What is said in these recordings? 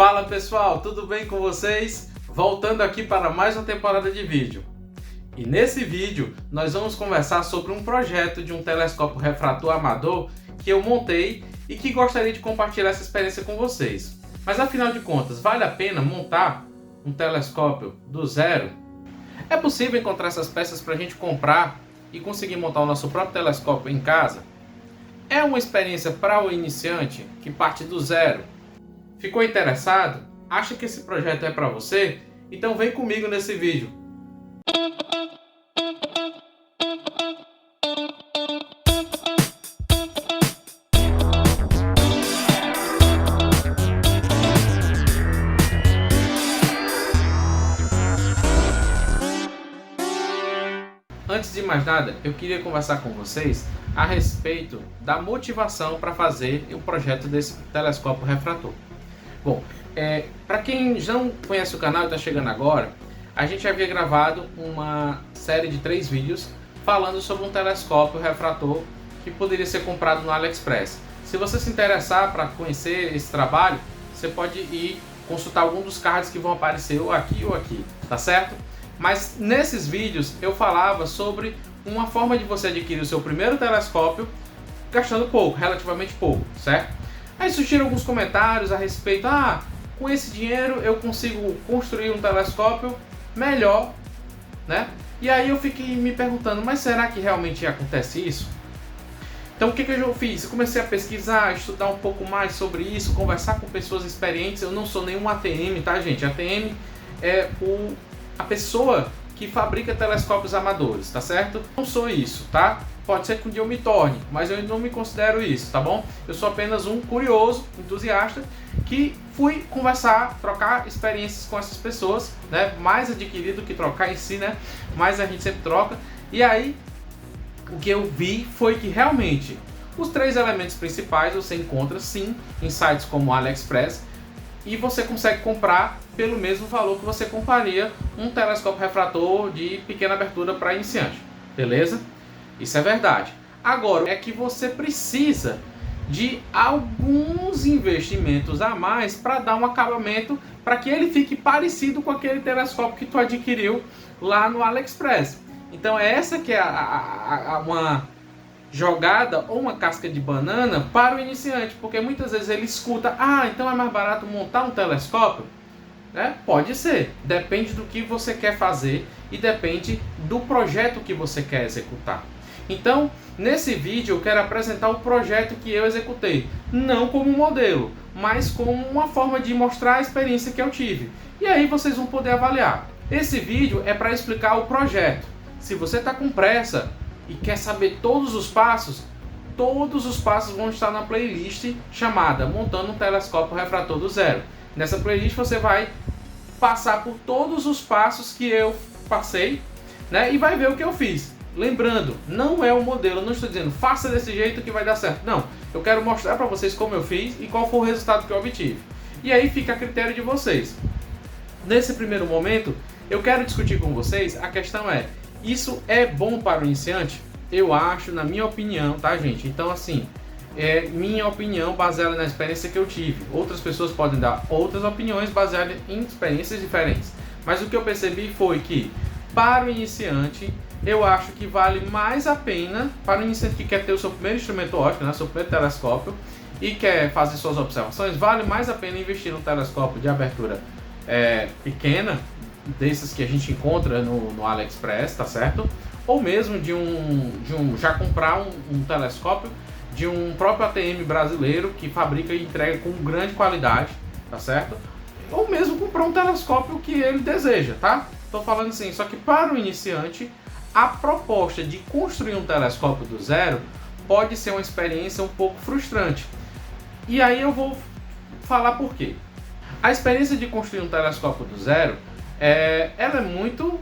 Fala pessoal, tudo bem com vocês? Voltando aqui para mais uma temporada de vídeo. E nesse vídeo nós vamos conversar sobre um projeto de um telescópio refrator amador que eu montei e que gostaria de compartilhar essa experiência com vocês. Mas afinal de contas, vale a pena montar um telescópio do zero? É possível encontrar essas peças para a gente comprar e conseguir montar o nosso próprio telescópio em casa? É uma experiência para o iniciante que parte do zero? Ficou interessado? Acha que esse projeto é para você? Então vem comigo nesse vídeo. Antes de mais nada, eu queria conversar com vocês a respeito da motivação para fazer o projeto desse telescópio refrator. Bom, para quem não conhece o canal e está chegando agora, a gente havia gravado uma série de 3 vídeos falando sobre um telescópio refrator que poderia ser comprado no AliExpress. Se você se interessar para conhecer esse trabalho, você pode ir consultar algum dos cards que vão aparecer ou aqui, tá certo? Mas nesses vídeos eu falava sobre uma forma de você adquirir o seu primeiro telescópio gastando pouco, relativamente pouco, certo? Aí surgiram alguns comentários a respeito, com esse dinheiro eu consigo construir um telescópio melhor, né? E aí eu fiquei me perguntando, mas será que realmente acontece isso? Então o que eu fiz? Eu comecei a pesquisar, estudar um pouco mais sobre isso, conversar com pessoas experientes. Eu não sou nenhum ATM, tá gente? ATM é a pessoa que fabrica telescópios amadores, tá certo? Não sou isso, tá? Pode ser que um dia eu me torne, mas eu não me considero isso, tá bom? Eu sou apenas um curioso, entusiasta, que fui conversar, trocar experiências com essas pessoas, né? Mais adquirido que trocar em si, né? Mas a gente sempre troca. E aí, o que eu vi foi que realmente os 3 elementos principais você encontra sim em sites como o AliExpress, e você consegue comprar pelo mesmo valor que você compraria um telescópio refrator de pequena abertura para iniciante, beleza? Isso é verdade. Agora, é que você precisa de alguns investimentos a mais para dar um acabamento para que ele fique parecido com aquele telescópio que tu adquiriu lá no AliExpress. Então essa que é uma jogada ou uma casca de banana para o iniciante, porque muitas vezes ele escuta, então é mais barato montar um telescópio? Pode ser, depende do que você quer fazer e depende do projeto que você quer executar. Então, nesse vídeo eu quero apresentar o projeto que eu executei, não como modelo, mas como uma forma de mostrar a experiência que eu tive. E aí vocês vão poder avaliar. Esse vídeo é para explicar o projeto. Se você está com pressa e quer saber todos os passos vão estar na playlist chamada Montando um Telescópio Refrator do Zero. Nessa playlist você vai passar por todos os passos que eu passei, né, e vai ver o que eu fiz. Lembrando, não é um modelo, eu não estou dizendo faça desse jeito que vai dar certo. Não, eu quero mostrar para vocês como eu fiz e qual foi o resultado que eu obtive. E aí fica a critério de vocês. Nesse primeiro momento, eu quero discutir com vocês, a questão é, isso é bom para o iniciante? Eu acho, na minha opinião, tá gente? Então assim, é minha opinião baseada na experiência que eu tive. Outras pessoas podem dar outras opiniões baseadas em experiências diferentes. Mas o que eu percebi foi que, para o iniciante, eu acho que vale mais a pena, para o iniciante que quer ter o seu primeiro instrumento óptico, né, seu primeiro telescópio, e quer fazer suas observações, vale mais a pena investir num telescópio de abertura pequena, desses que a gente encontra no AliExpress, tá certo? Ou mesmo já comprar um telescópio de um próprio ATM brasileiro que fabrica e entrega com grande qualidade, tá certo? Ou mesmo comprar um telescópio que ele deseja, tá? Tô falando assim, só que para o iniciante, a proposta de construir um telescópio do zero pode ser uma experiência um pouco frustrante. E aí eu vou falar por quê. A experiência de construir um telescópio do zero, ela é muito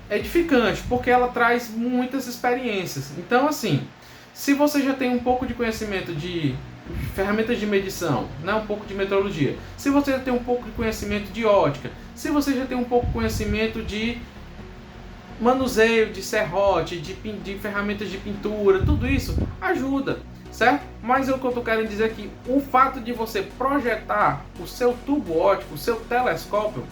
edificante, porque ela traz muitas experiências. Então assim, se você já tem um pouco de conhecimento de ferramentas de medição, né, um pouco de metrologia, se você já tem um pouco de conhecimento de ótica, se você já tem um pouco de conhecimento de manuseio de serrote, de ferramentas de pintura, tudo isso ajuda. certo? Mas o que eu estou querendo dizer é que o fato de você projetar o seu tubo óptico, o seu telescópio,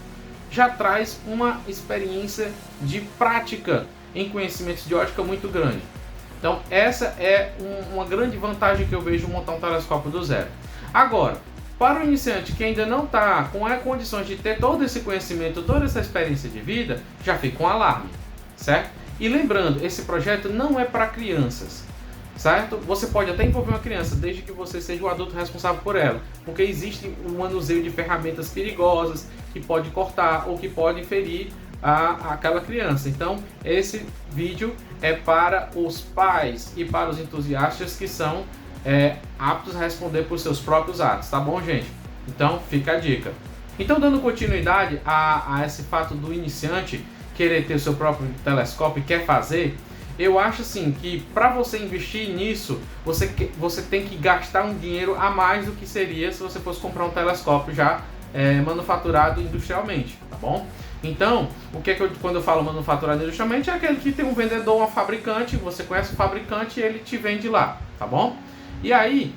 já traz uma experiência de prática em conhecimentos de ótica muito grande. Então essa é uma grande vantagem que eu vejo montar um telescópio do zero. Agora, para o iniciante que ainda não está com as condições de ter todo esse conhecimento, toda essa experiência de vida, já fica um alarme, certo? E lembrando, esse projeto não é para crianças, certo? Você pode até envolver uma criança, desde que você seja o adulto responsável por ela, porque existe um manuseio de ferramentas perigosas que pode cortar ou que pode ferir aquela criança. Então, esse vídeo é para os pais e para os entusiastas que são aptos a responder por seus próprios atos, tá bom, gente? Então, fica a dica. Então, dando continuidade a esse fato do iniciante querer ter o seu próprio telescópio e quer fazer, eu acho assim que para você investir nisso, você tem que gastar um dinheiro a mais do que seria se você fosse comprar um telescópio já manufaturado industrialmente, tá bom? Então, quando eu falo manufaturado industrialmente, é aquele que tem um vendedor, um fabricante, você conhece o fabricante e ele te vende lá, tá bom? E aí,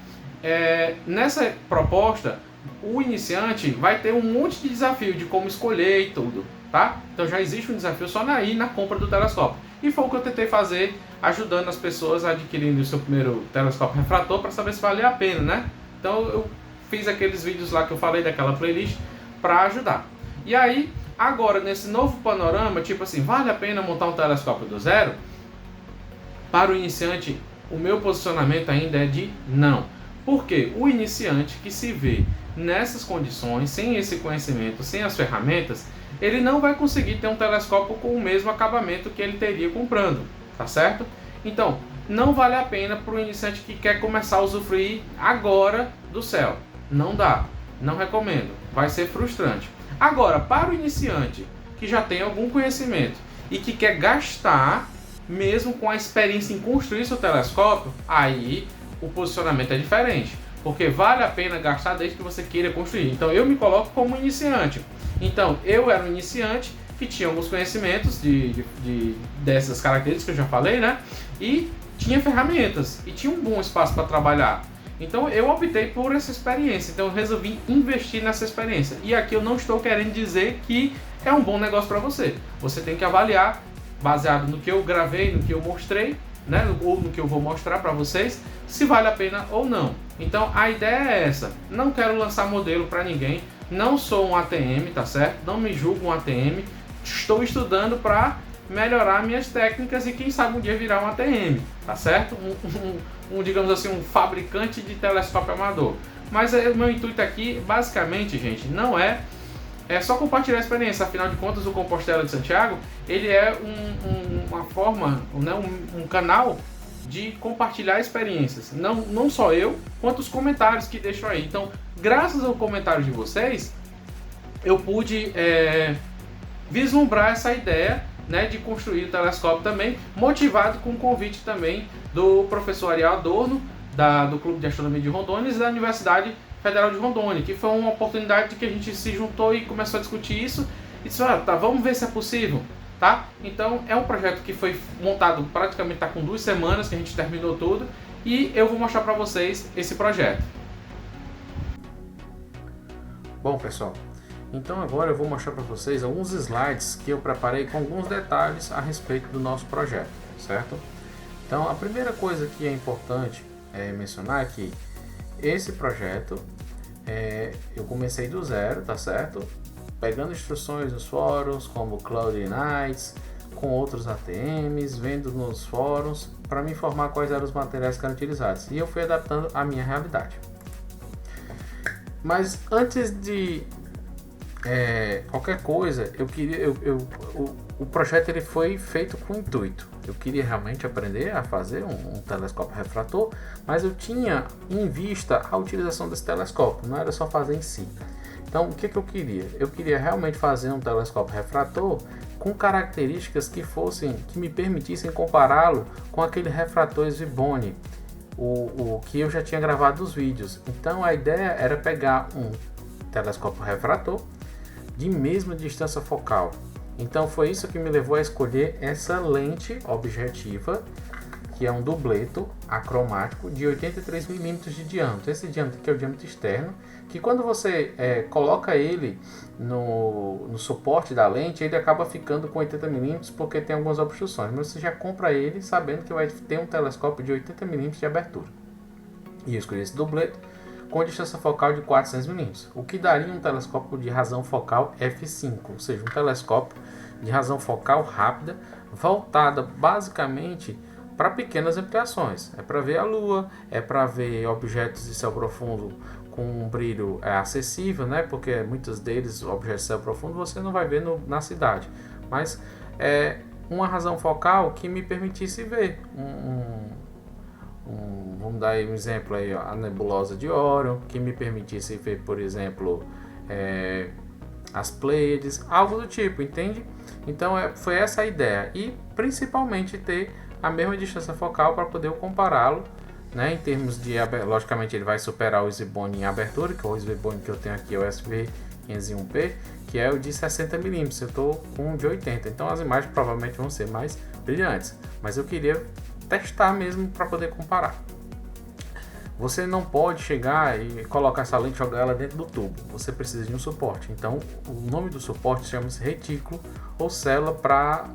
nessa proposta, o iniciante vai ter um monte de desafio de como escolher e tudo, tá? Então já existe um desafio só na compra do telescópio. E foi o que eu tentei fazer, ajudando as pessoas a adquirirem o seu primeiro telescópio refrator para saber se valia a pena, né? Então eu fiz aqueles vídeos lá que eu falei daquela playlist para ajudar. E aí, agora nesse novo panorama, tipo assim, vale a pena montar um telescópio do zero? Para o iniciante, o meu posicionamento ainda é de não. Porque o iniciante que se vê nessas condições, sem esse conhecimento, sem as ferramentas, ele não vai conseguir ter um telescópio com o mesmo acabamento que ele teria comprando, tá certo? Então, não vale a pena para o iniciante que quer começar a usufruir agora do céu. Não dá, não recomendo, vai ser frustrante. Agora, para o iniciante que já tem algum conhecimento e que quer gastar, mesmo com a experiência em construir seu telescópio, aí o posicionamento é diferente, porque vale a pena gastar desde que você queira construir. Então eu me coloco como iniciante. Então eu era um iniciante que tinha alguns conhecimentos dessas características que eu já falei, né? E tinha ferramentas e tinha um bom espaço para trabalhar. Então eu optei por essa experiência, então eu resolvi investir nessa experiência. E aqui eu não estou querendo dizer que é um bom negócio para você. Você tem que avaliar baseado no que eu gravei, no que eu mostrei, né, ou no que eu vou mostrar para vocês, se vale a pena ou não. Então a ideia é essa, não quero lançar modelo para ninguém, não sou um ATM, tá certo? Não me julgo um ATM, estou estudando para melhorar minhas técnicas e quem sabe um dia virar um ATM, tá certo? Digamos assim, um fabricante de telescópio amador. Mas o meu intuito aqui, basicamente, gente, não é só compartilhar a experiência. Afinal de contas, o Compostela de Santiago, ele é uma forma, né, um canal de compartilhar experiências. Não só eu, quanto os comentários que deixam aí. Então, graças ao comentário de vocês, eu pude vislumbrar essa ideia, né, de construir o telescópio também, motivado com o convite também do professor Ariel Adorno, do Clube de Astronomia de Rondônia e da Universidade Federal de Rondônia, que foi uma oportunidade que a gente se juntou e começou a discutir isso e disse, tá, vamos ver se é possível, tá? Então é um projeto que foi montado, praticamente está com 2 semanas que a gente terminou tudo e eu vou mostrar para vocês esse projeto. Bom, pessoal, então agora eu vou mostrar para vocês alguns slides que eu preparei com alguns detalhes a respeito do nosso projeto, certo? Então a primeira coisa que é importante mencionar é que esse projeto eu comecei do zero, tá certo? Pegando instruções dos fóruns como Cloudy Nights, com outros ATMs, vendo nos fóruns para me informar quais eram os materiais que eram utilizados e eu fui adaptando à minha realidade. Mas antes de qualquer coisa, o projeto ele foi feito com intuito. Eu queria realmente aprender a fazer um telescópio refrator, mas eu tinha em vista a utilização desse telescópio, não era só fazer em si. Então, o que eu queria? Eu queria realmente fazer um telescópio refrator com características que me permitissem compará-lo com aquele refrator Zwibone, o que eu já tinha gravado os vídeos. Então, a ideia era pegar um telescópio refrator de mesma distância focal. Então foi isso que me levou a escolher essa lente objetiva, que é um dubleto acromático de 83 milímetros de diâmetro. Esse diâmetro aqui é o diâmetro externo, que quando você coloca ele no suporte da lente, ele acaba ficando com 80 milímetros porque tem algumas obstruções, mas você já compra ele sabendo que vai ter um telescópio de 80 milímetros de abertura. E eu escolhi esse dubleto com distância focal de 400 milímetros, o que daria um telescópio de razão focal f5, ou seja, um telescópio de razão focal rápida, voltada basicamente para pequenas ampliações. É para ver a Lua, é para ver objetos de céu profundo com um brilho acessível, né? Porque muitos deles, objetos de céu profundo, você não vai ver na cidade. Mas é uma razão focal que me permitisse ver vamos dar aí um exemplo aí, ó, a nebulosa de Órion, que me permitisse ver, por exemplo, as Pleiades, algo do tipo, entende? Então foi essa a ideia, e principalmente ter a mesma distância focal para poder compará-lo, né? Em termos de, logicamente ele vai superar o Easybone em abertura, que é o Easybone que eu tenho aqui, é o SV501P, que é o de 60 milímetros, eu estou com um de 80, então as imagens provavelmente vão ser mais brilhantes, mas eu queria testar mesmo para poder comparar. Você não pode chegar e colocar essa lente e jogar ela dentro do tubo. Você precisa de um suporte. Então, o nome do suporte chama-se retículo ou célula para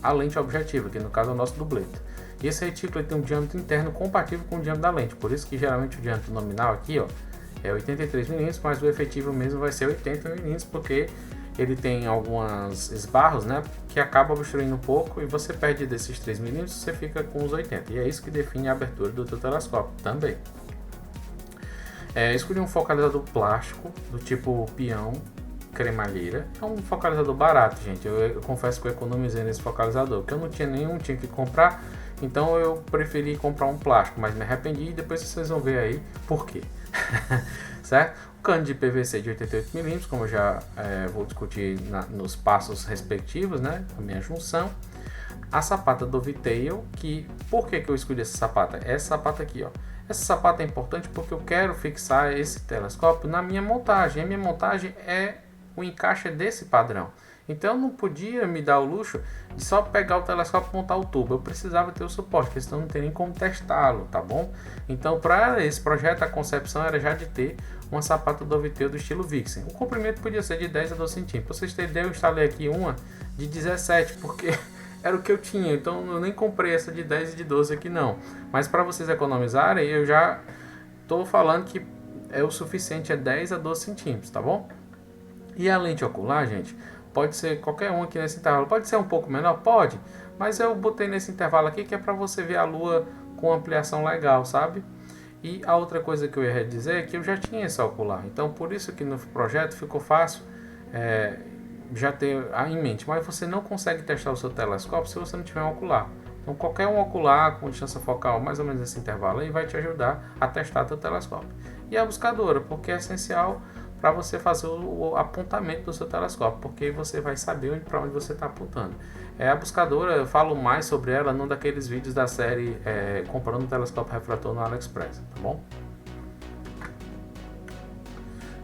a lente objetiva, que no caso é o nosso dubleto. E esse retículo tem um diâmetro interno compatível com o diâmetro da lente. Por isso que geralmente o diâmetro nominal aqui, ó, é 83 milímetros, mas o efetivo mesmo vai ser 80 milímetros, porque ele tem alguns esbarros, né, que acaba obstruindo um pouco, e você perde desses 3 milímetros, você fica com os 80. E é isso que define a abertura do teu telescópio também. Escolhi um focalizador plástico do tipo peão cremalheira. É um focalizador barato, gente. Eu confesso que eu economizei nesse focalizador, porque eu não tinha nenhum, tinha que comprar, então eu preferi comprar um plástico, mas me arrependi, e depois vocês vão ver aí por quê. Certo? O cano de PVC de 88 milímetros, como eu já vou discutir nos passos respectivos, né? A minha junção. A sapata Dovetail, que por que eu escolhi essa sapata? Essa sapata aqui, ó. Essa sapata é importante porque eu quero fixar esse telescópio na minha montagem. A minha montagem é o encaixe desse padrão. Então eu não podia me dar o luxo de só pegar o telescópio e montar o tubo. Eu precisava ter o suporte, porque senão não tem nem como testá-lo, tá bom? Então para esse projeto a concepção era já de ter uma sapata Dovetail do estilo Vixen. O comprimento podia ser de 10 a 12 centímetros. Pra vocês terem ideia, eu instalei aqui uma de 17, porque era o que eu tinha, então eu nem comprei essa de 10 e de 12 aqui não. Mas para vocês economizarem, eu já estou falando que é o suficiente, é 10 a 12 centímetros, tá bom? E a lente ocular, gente, pode ser qualquer um aqui nesse intervalo. Pode ser um pouco menor? Pode. Mas eu botei nesse intervalo aqui que é para você ver a Lua com ampliação legal, sabe? E a outra coisa que eu ia dizer é que eu já tinha essa ocular. Então por isso que no projeto ficou fácil já ter em mente. Mas você não consegue testar o seu telescópio se você não tiver um ocular. Então qualquer um ocular com distância focal mais ou menos nesse intervalo aí vai te ajudar a testar seu telescópio. E a buscadora, porque é essencial para você fazer o apontamento do seu telescópio, porque você vai saber para onde você está apontando. A buscadora, eu falo mais sobre ela num daqueles vídeos da série comprando um telescópio refrator no AliExpress, tá bom?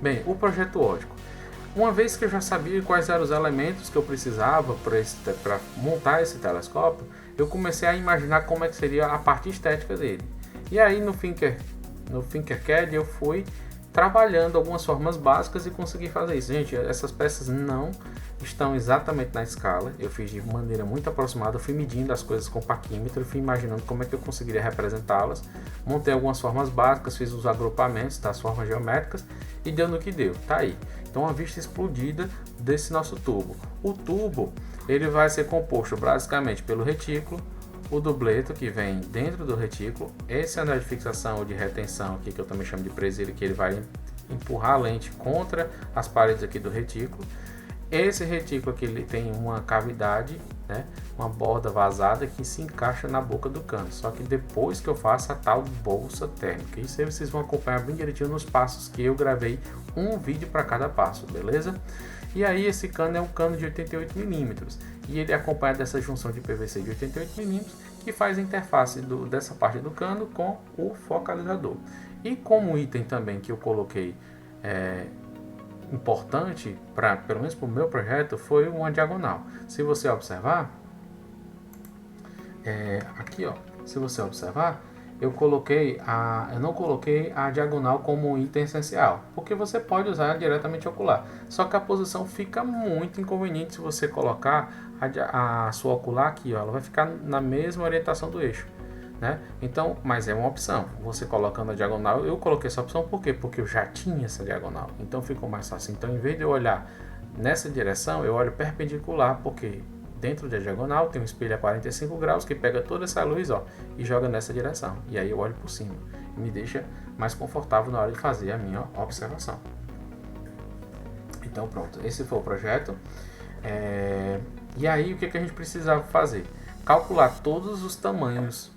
Bem, o projeto ótico. Uma vez que eu já sabia quais eram os elementos que eu precisava para montar esse telescópio, eu comecei a imaginar como é que seria a parte estética dele. E aí no Tinkercad eu fui trabalhando algumas formas básicas e consegui fazer isso. Gente, essas peças não estão exatamente na escala, eu fiz de maneira muito aproximada, eu fui medindo as coisas com paquímetro, fui imaginando como é que eu conseguiria representá-las, montei algumas formas básicas, fiz os agrupamentos das formas geométricas e deu no que deu, tá aí. Então a vista explodida desse nosso tubo. O tubo ele vai ser composto basicamente pelo retículo, o dubleto que vem dentro do retículo, esse anel de fixação ou de retenção aqui que eu também chamo de presilha, que ele vai empurrar a lente contra as paredes aqui do retículo. Esse retículo aqui ele tem uma cavidade, né, uma borda vazada que se encaixa na boca do cano. Só que depois que eu faço a tal bolsa térmica, isso aí vocês vão acompanhar bem direitinho nos passos que eu gravei um vídeo para cada passo, beleza? E aí esse cano é um cano de 88 milímetros e ele é acompanhado dessa junção de PVC de 88 milímetros que faz a interface dessa parte do cano com o focalizador. E como item também que eu coloquei importante, pelo menos para o meu projeto, foi uma diagonal. Se você observar, aqui ó, se você observar, eu não coloquei a diagonal como item essencial, porque você pode usar diretamente ocular. Só que a posição fica muito inconveniente se você colocar a sua ocular aqui, ó, ela vai ficar na mesma orientação do eixo, né? Então, mas é uma opção. Você colocando a diagonal, eu coloquei essa opção por quê? Porque eu já tinha essa diagonal, então ficou mais fácil. Então, em vez de eu olhar nessa direção, eu olho perpendicular, porque dentro da diagonal tem um espelho a 45 graus que pega toda essa luz, ó, e joga nessa direção. E aí eu olho por cima e me deixa mais confortável na hora de fazer a minha observação. Então pronto, esse foi o projeto. E aí o que a gente precisava fazer? Calcular todos os tamanhos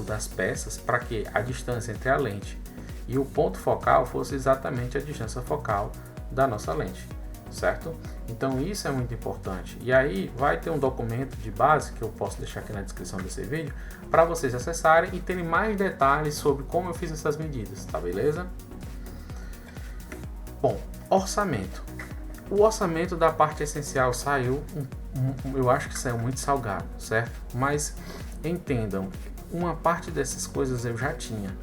das peças para que a distância entre a lente e o ponto focal fosse exatamente a distância focal da nossa lente. Certo? Então isso é muito importante. E aí vai ter um documento de base que eu posso deixar aqui na descrição desse vídeo para vocês acessarem e terem mais detalhes sobre como eu fiz essas medidas, tá beleza? Bom, orçamento. O orçamento da parte essencial saiu, eu acho que saiu muito salgado, certo? Mas entendam, uma parte dessas coisas eu já tinha,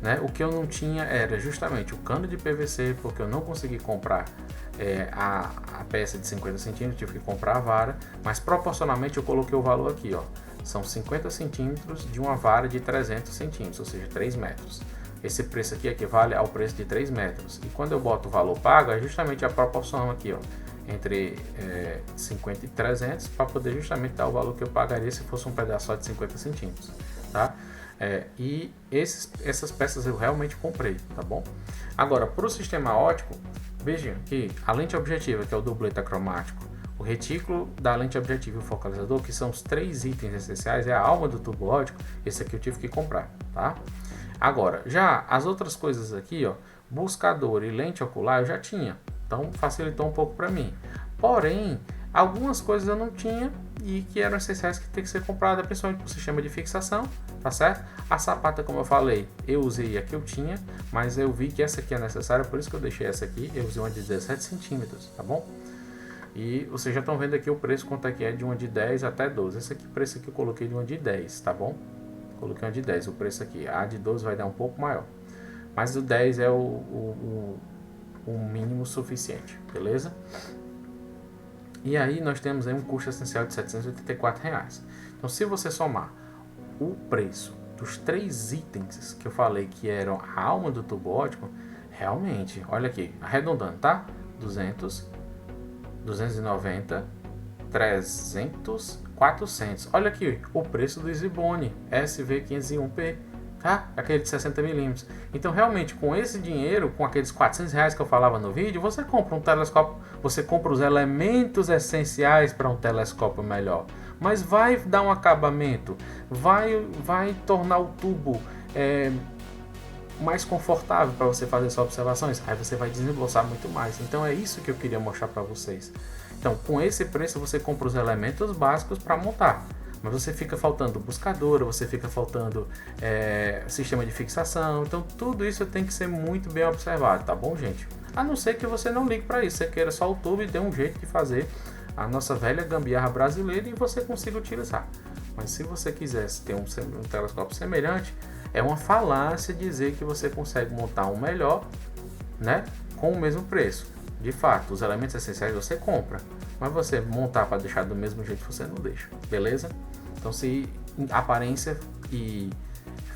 né? O que eu não tinha era justamente o cano de PVC, porque eu não consegui comprar a peça de 50 centímetros, tive que comprar a vara, mas proporcionalmente eu coloquei o valor aqui, ó, são 50 centímetros de uma vara de 300 centímetros, ou seja, 3 metros. Esse preço aqui equivale ao preço de 3 metros. E quando eu boto o valor pago, é justamente a proporção aqui, ó, entre 50 e 300, para poder justamente dar o valor que eu pagaria se fosse um pedaço só de 50 centímetros, tá? E essas peças eu realmente comprei, tá bom? Agora, para o sistema óptico, vejam que a lente objetiva, que é o dubleta cromático, o retículo da lente objetiva e o focalizador, que são os 3 itens essenciais, é a alma do tubo óptico, esse aqui eu tive que comprar, tá? Agora, já as outras coisas aqui, ó, buscador e lente ocular eu já tinha, então facilitou um pouco para mim. Porém, algumas coisas eu não tinha e que eram essenciais que tem que ser comprada, principalmente para o sistema de fixação, tá certo? A sapata, como eu falei, eu usei a que eu tinha, mas eu vi que essa aqui é necessária, por isso que eu deixei essa aqui, eu usei uma de 17 centímetros, tá bom? E vocês já estão vendo aqui o preço, quanto é que é de uma de 10 até 12. Esse aqui, o preço aqui eu coloquei de uma de 10, tá bom? Coloquei uma de 10, o preço aqui. A de 12 vai dar um pouco maior. Mas o 10 é o mínimo suficiente, beleza? E aí nós temos aí um custo essencial de R$ 784. Então se você somar o preço dos 3 itens que eu falei que eram a alma do tubo óptico, realmente, olha aqui, arredondando, tá? 200, 290, 300, 400. Olha aqui o preço do Zibone SV501P, tá? Aquele de 60mm. Então realmente com esse dinheiro, com aqueles R$ 400 que eu falava no vídeo, você compra um telescópio, você compra os elementos essenciais para um telescópio melhor. Mas vai dar um acabamento, vai tornar o tubo mais confortável para você fazer suas observações, aí você vai desembolsar muito mais. Então é isso que eu queria mostrar para vocês. Então com esse preço você compra os elementos básicos para montar, mas você fica faltando buscadora, você fica faltando sistema de fixação, então tudo isso tem que ser muito bem observado, tá bom, gente? A não ser que você não ligue para isso, você queira só o tubo e dê um jeito de fazer a nossa velha gambiarra brasileira e você consiga utilizar. Mas se você quisesse ter um telescópio semelhante, é uma falácia dizer que você consegue montar um melhor, né, com o mesmo preço. De fato, os elementos essenciais você compra, mas você montar para deixar do mesmo jeito você não deixa, beleza? Então se aparência e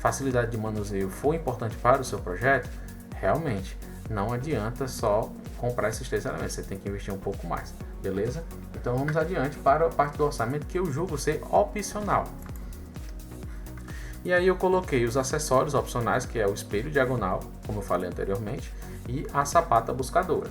facilidade de manuseio for importante para o seu projeto, realmente não adianta só comprar esses 3 elementos, você tem que investir um pouco mais, beleza? Então vamos adiante para a parte do orçamento que eu julgo ser opcional. E aí eu coloquei os acessórios opcionais, que é o espelho diagonal, como eu falei anteriormente, e a sapata buscadora.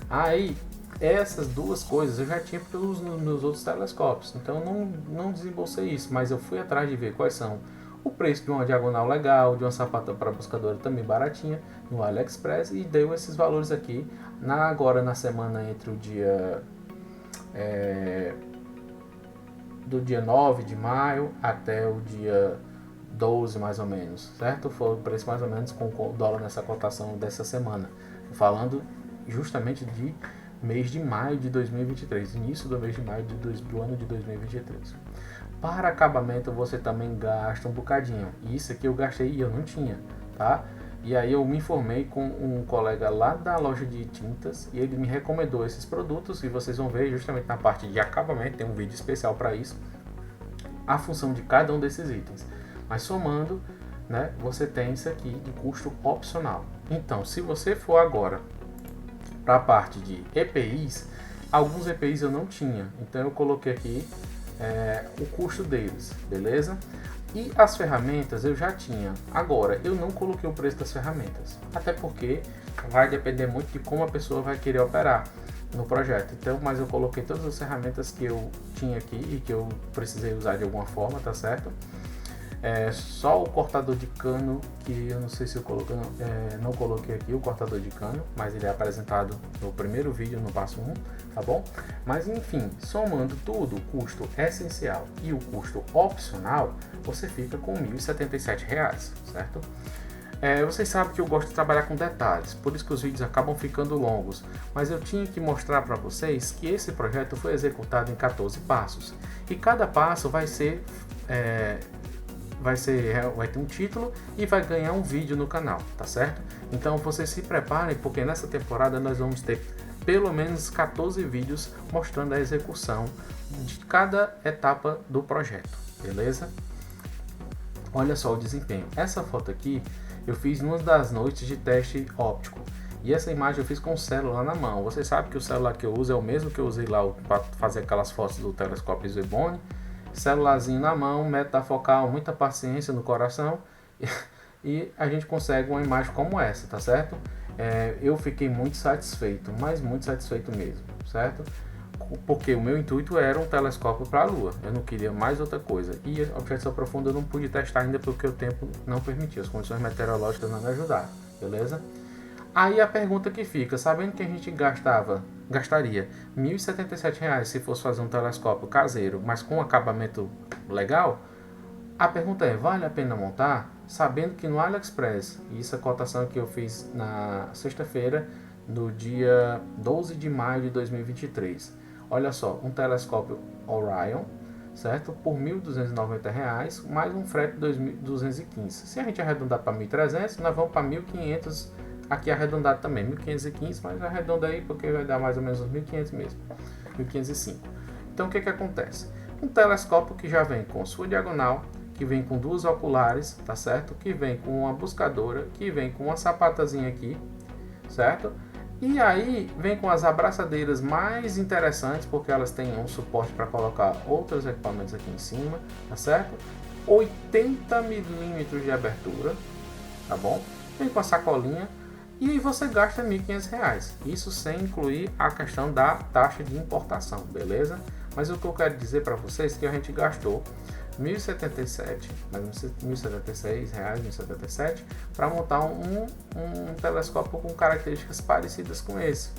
Aí essas duas coisas eu já tinha nos meus outros telescópios, então não desembolsei isso, mas eu fui atrás de ver quais são o preço de uma diagonal legal, de uma sapata para buscadora também baratinha no AliExpress, e deu esses valores aqui agora na semana entre o dia do dia 9 de maio até o dia 12 mais ou menos, certo? Foi o preço mais ou menos com o dólar nessa cotação dessa semana, falando justamente de mês de maio de 2023, início do mês de maio do ano de 2023. Para acabamento você também gasta um bocadinho. Isso aqui eu gastei e eu não tinha, tá? E aí eu me informei com um colega lá da loja de tintas e ele me recomendou esses produtos e vocês vão ver justamente na parte de acabamento, tem um vídeo especial para isso, a função de cada um desses itens. Mas somando, né, você tem isso aqui de custo opcional. Então, se você for agora para a parte de EPIs, alguns EPIs eu não tinha, então eu coloquei aqui o custo deles, beleza? E as ferramentas eu já tinha. Agora, eu não coloquei o preço das ferramentas, até porque vai depender muito de como a pessoa vai querer operar no projeto. Então, mas eu coloquei todas as ferramentas que eu tinha aqui e que eu precisei usar de alguma forma, tá certo? Só o cortador de cano, que eu não sei se eu coloquei, não coloquei aqui o cortador de cano, mas ele é apresentado no primeiro vídeo, no passo 1, tá bom? Mas enfim, somando tudo, o custo essencial e o custo opcional, você fica com R$ 1.077, certo? Vocês sabem que eu gosto de trabalhar com detalhes, por isso que os vídeos acabam ficando longos, mas eu tinha que mostrar para vocês que esse projeto foi executado em 14 passos, e cada passo vai ter um título e vai ganhar um vídeo no canal, tá certo? Então vocês se preparem, porque nessa temporada nós vamos ter pelo menos 14 vídeos mostrando a execução de cada etapa do projeto, beleza? Olha só o desempenho. Essa foto aqui eu fiz numa das noites de teste óptico. E essa imagem eu fiz com o celular na mão. Você sabe que o celular que eu uso é o mesmo que eu usei lá para fazer aquelas fotos do telescópio Zwebone. Celularzinho na mão, meta focal, muita paciência no coração e a gente consegue uma imagem como essa, tá certo? Eu fiquei muito satisfeito, mas muito satisfeito mesmo, certo? Porque o meu intuito era um telescópio para a Lua, eu não queria mais outra coisa. E objetos profundos eu não pude testar ainda porque o tempo não permitia, as condições meteorológicas não me ajudaram, beleza? Aí a pergunta que fica, sabendo que a gente gastaria R$ 1.077 se fosse fazer um telescópio caseiro, mas com acabamento legal, a pergunta é, vale a pena montar? Sabendo que no AliExpress, e isso é a cotação que eu fiz na sexta-feira, no dia 12 de maio de 2023. Olha só, um telescópio Orion, certo? Por R$ 1.290, mais um frete de 2.215. Se a gente arredondar para 1.300, nós vamos para 1.500, aqui arredondado também, 1.515, mas arredonda aí porque vai dar mais ou menos uns 1.500 mesmo, 1.505. Então o que acontece? Um telescópio que já vem com sua diagonal, que vem com duas oculares, tá certo? Que vem com uma buscadora, que vem com uma sapatazinha aqui, certo? E aí vem com as abraçadeiras mais interessantes, porque elas têm um suporte para colocar outros equipamentos aqui em cima, tá certo? 80 milímetros de abertura, tá bom? Vem com a sacolinha e aí você gasta R$ 1.500. Isso sem incluir a questão da taxa de importação, beleza? Mas o que eu quero dizer para vocês é que a gente gastou R$ 1.077, R$ 1.076, R$ 1.077 para montar um telescópio com características parecidas com esse.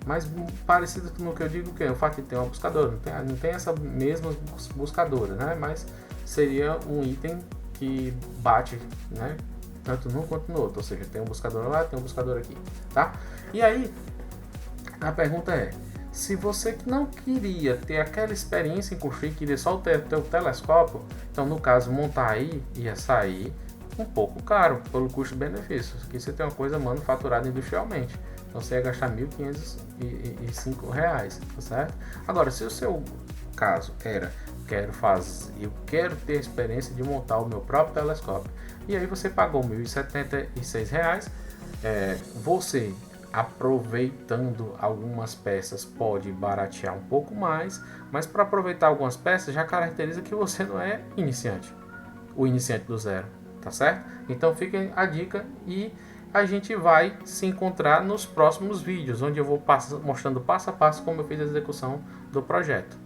Mas parecidas no que eu digo que é o fato de ter uma buscadora, não tem essa mesma buscadora, né? Mas seria um item que bate, né? Tanto num quanto no outro, ou seja, tem um buscador lá, tem um buscador aqui, tá? E aí, a pergunta é, se você não queria ter aquela experiência em construir, queria só ter o telescópio, então no caso montar aí ia sair um pouco caro pelo custo-benefício, que você tem uma coisa manufaturada industrialmente, então você ia gastar R$ 1.505, tá certo? Agora, se o seu caso era, eu quero ter a experiência de montar o meu próprio telescópio, e aí você pagou R$ 1.076, você aproveitando algumas peças pode baratear um pouco mais, mas para aproveitar algumas peças já caracteriza que você não é iniciante, o iniciante do zero, tá certo? Então fica a dica e a gente vai se encontrar nos próximos vídeos, onde eu vou mostrando passo a passo como eu fiz a execução do projeto.